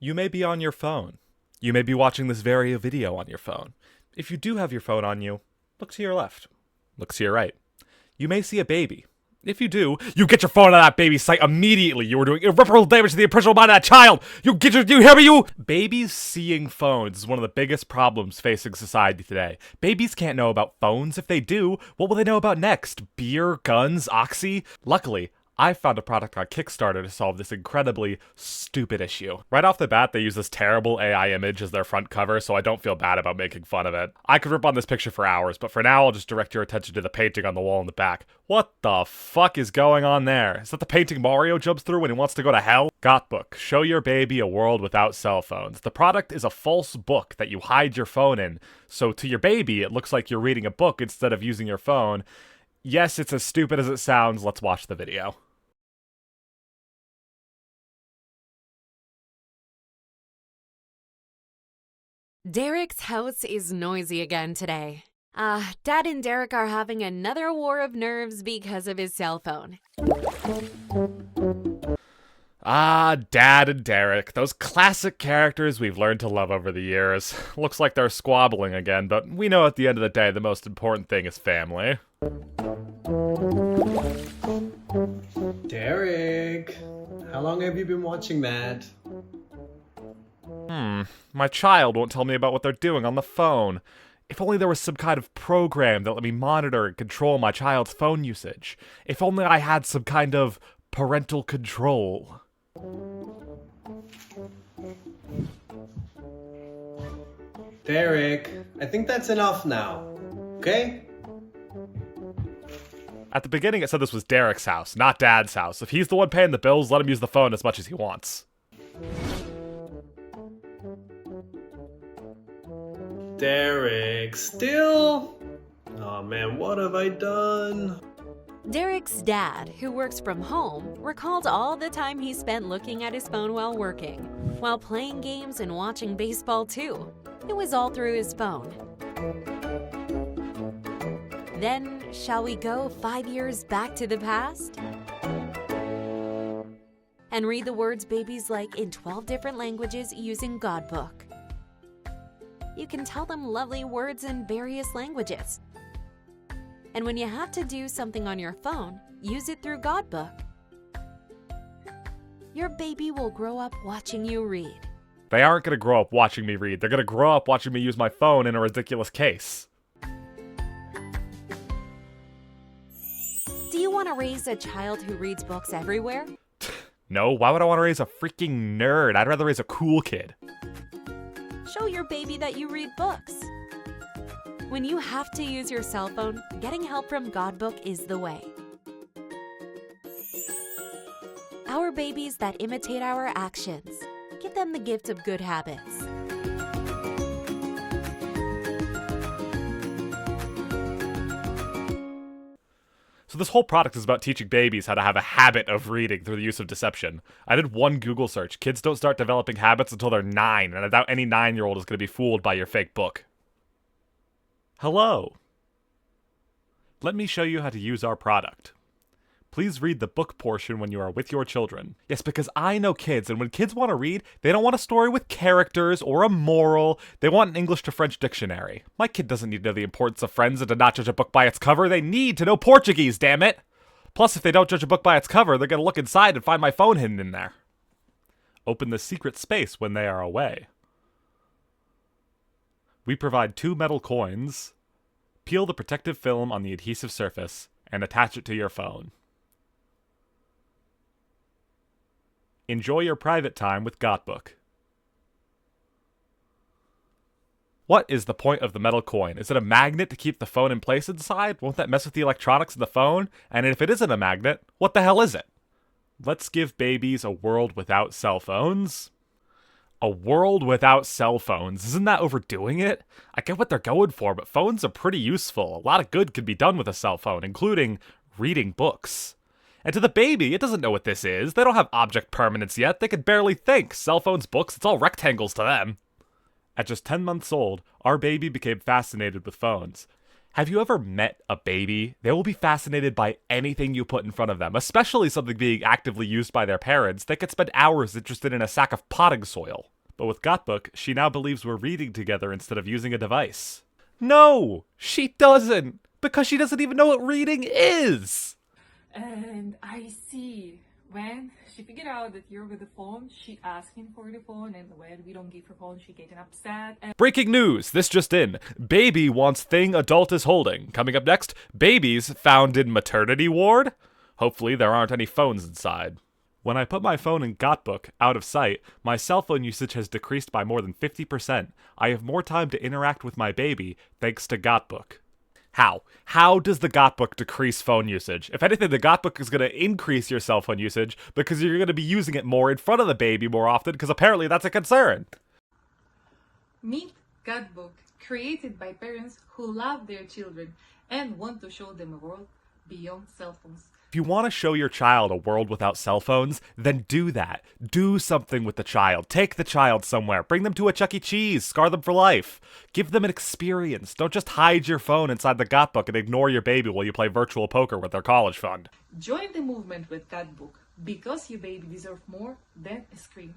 You may be on your phone. You may be watching this very video on your phone. If you do have your phone on you, look to your left. Look to your right. You may see a baby. If you do, you get your phone out of that baby's sight immediately. You are doing irreparable damage to the impressionable mind of that child. You hear me, you? Babies seeing phones is one of the biggest problems facing society today. Babies can't know about phones. If they do, what will they know about next? Beer, guns, oxy? Luckily, I found a product on Kickstarter to solve this incredibly stupid issue. Right off the bat, they use this terrible AI image as their front cover, so I don't feel bad about making fun of it. I could rip on this picture for hours, but for now I'll just direct your attention to the painting on the wall in the back. What the fuck is going on there? Is that the painting Mario jumps through when he wants to go to hell? Gotbook. Show your baby a world without cell phones. The product is a false book that you hide your phone in, so to your baby it looks like you're reading a book instead of using your phone. Yes, it's as stupid as it sounds. Let's watch the video. Derek's house is noisy again today. Dad and Derek are having another war of nerves because of his cell phone. Dad and Derek, those classic characters we've learned to love over the years. Looks like they're squabbling again, but we know at the end of the day the most important thing is family. Derek, how long have you been watching that? My child won't tell me about what they're doing on the phone. If only there was some kind of program that let me monitor and control my child's phone usage. If only I had some kind of parental control. Derek, I think that's enough now, okay? At the beginning it said this was Derek's house, not Dad's house. If he's the one paying the bills, let him use the phone as much as he wants. Derek, still? Oh man, what have I done? Derek's dad, who works from home, recalled all the time he spent looking at his phone while working, while playing games and watching baseball too. It was all through his phone. Then, shall we go 5 years back to the past? And read the words babies like in 12 different languages using Godbook. You can tell them lovely words in various languages. And when you have to do something on your phone, use it through Godbook. Your baby will grow up watching you read. They aren't gonna grow up watching me read. They're gonna grow up watching me use my phone in a ridiculous case. Do you want to raise a child who reads books everywhere? No, why would I want to raise a freaking nerd? I'd rather raise a cool kid. Show your baby that you read books. When you have to use your cell phone, getting help from Godbook is the way. Our babies that imitate our actions. Give them the gift of good habits. So this whole product is about teaching babies how to have a habit of reading through the use of deception. I did one Google search. Kids don't start developing habits until they're 9, and I doubt any 9-year-old is going to be fooled by your fake book. Hello. Let me show you how to use our product. Please read the book portion when you are with your children. Yes, because I know kids, and when kids want to read, they don't want a story with characters or a moral. They want an English to French dictionary. My kid doesn't need to know the importance of friends and to not judge a book by its cover. They need to know Portuguese, damn it! Plus, if they don't judge a book by its cover, they're going to look inside and find my phone hidden in there. Open the secret space when they are away. We provide 2 metal coins. Peel the protective film on the adhesive surface and attach it to your phone. Enjoy your private time with Gotbook. What is the point of the metal coin? Is it a magnet to keep the phone in place inside? Won't that mess with the electronics in the phone? And if it isn't a magnet, what the hell is it? Let's give babies a world without cell phones. A world without cell phones. Isn't that overdoing it? I get what they're going for, but phones are pretty useful. A lot of good can be done with a cell phone, including reading books. And to the baby, it doesn't know what this is. They don't have object permanence yet. They can barely think. Cell phones, books, it's all rectangles to them. At just 10 months old, our baby became fascinated with phones. Have you ever met a baby? They will be fascinated by anything you put in front of them, especially something being actively used by their parents. They could spend hours interested in a sack of potting soil. But with Gotbook, she now believes we're reading together instead of using a device. No, she doesn't, because she doesn't even know what reading is. And I see. When she figured out that you're with the phone, she asking for the phone, and when we don't give her phone, she getting upset. And Breaking news, this just in. Baby wants thing adult is holding. Coming up next, babies found in maternity ward? Hopefully there aren't any phones inside. When I put my phone in Gotbook, out of sight, my cell phone usage has decreased by more than 50%. I have more time to interact with my baby, thanks to Gotbook. How? How does the Gotbook decrease phone usage? If anything, the Gotbook is going to increase your cell phone usage because you're going to be using it more in front of the baby more often because apparently that's a concern. meet Godbook, created by parents who love their children and want to show them a world beyond cell phones. If you want to show your child a world without cell phones, then do that. Do something with the child. Take the child somewhere. Bring them to a Chuck E. Cheese. Scar them for life. Give them an experience. Don't just hide your phone inside the Gotbook and ignore your baby while you play virtual poker with their college fund. Join the movement with Godbook because your baby deserves more than a screen.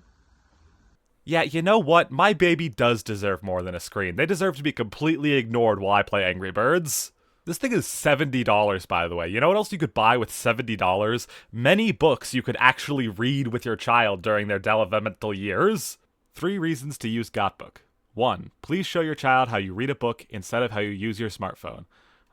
Yeah, you know what? My baby does deserve more than a screen. They deserve to be completely ignored while I play Angry Birds. This thing is $70, by the way. You know what else you could buy with $70? Many books you could actually read with your child during their developmental years. 3 reasons to use Gotbook. 1. Please show your child how you read a book instead of how you use your smartphone.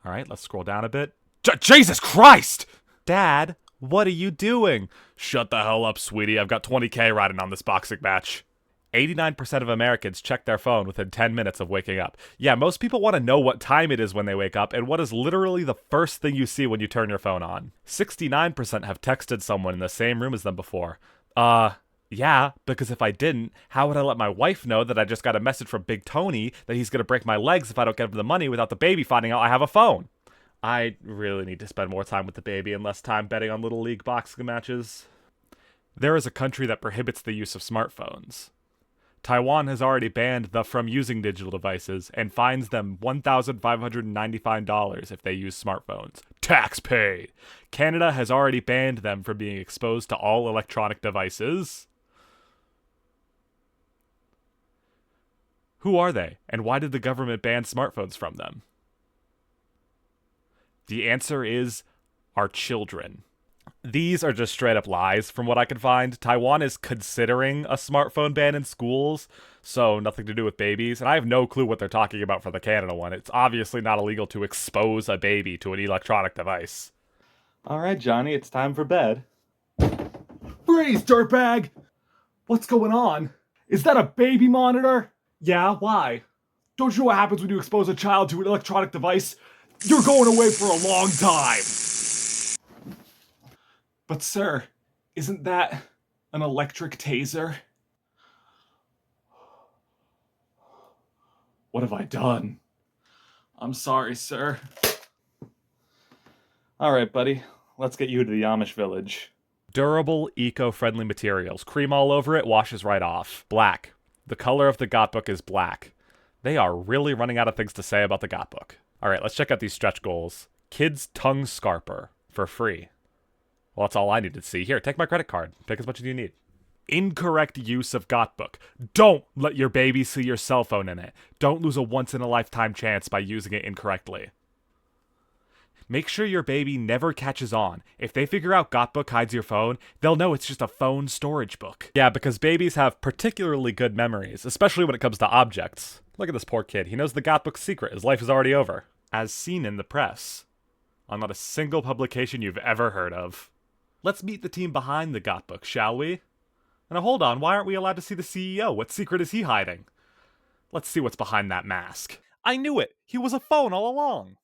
Alright, let's scroll down a bit. Jesus Christ! Dad, what are you doing? Shut the hell up, sweetie. I've got 20K riding on this boxing match. 89% of Americans check their phone within 10 minutes of waking up. Yeah, most people want to know what time it is when they wake up and what is literally the first thing you see when you turn your phone on. 69% have texted someone in the same room as them before. Yeah, because if I didn't, how would I let my wife know that I just got a message from Big Tony that he's going to break my legs if I don't get him the money without the baby finding out I have a phone? I really need to spend more time with the baby and less time betting on Little League boxing matches. There is a country that prohibits the use of smartphones. Taiwan has already banned them from using digital devices and fines them $1,595 if they use smartphones. Tax paid! Canada has already banned them from being exposed to all electronic devices. Who are they, and why did the government ban smartphones from them? The answer is our children. These are just straight up lies from what I can find. Taiwan is considering a smartphone ban in schools, so nothing to do with babies. And I have no clue what they're talking about for the Canada one. It's obviously not illegal to expose a baby to an electronic device. Alright, Johnny, it's time for bed. Freeze, dirtbag! What's going on? Is that a baby monitor? Yeah, why? Don't you know what happens when you expose a child to an electronic device? You're going away for a long time! But sir, isn't that an electric taser? What have I done? I'm sorry, sir. Alright, buddy. Let's get you to the Amish village. Durable, eco-friendly materials. Cream all over it, washes right off. Black. The color of the Gotbook is black. They are really running out of things to say about the Gotbook. Alright, let's check out these stretch goals. Kids Tongue Scarper. For free. Well, that's all I need to see. Here, take my credit card. Take as much as you need. Incorrect use of Gotbook. Don't let your baby see your cell phone in it. Don't lose a once-in-a-lifetime chance by using it incorrectly. Make sure your baby never catches on. If they figure out Gotbook hides your phone, they'll know it's just a phone storage book. Yeah, because babies have particularly good memories, especially when it comes to objects. Look at this poor kid. He knows the Gotbook's secret. His life is already over. As seen in the press. On not a single publication you've ever heard of. Let's meet the team behind the Gotbook, shall we? Now hold on, why aren't we allowed to see the CEO? What secret is he hiding? Let's see what's behind that mask. I knew it! He was a phone all along!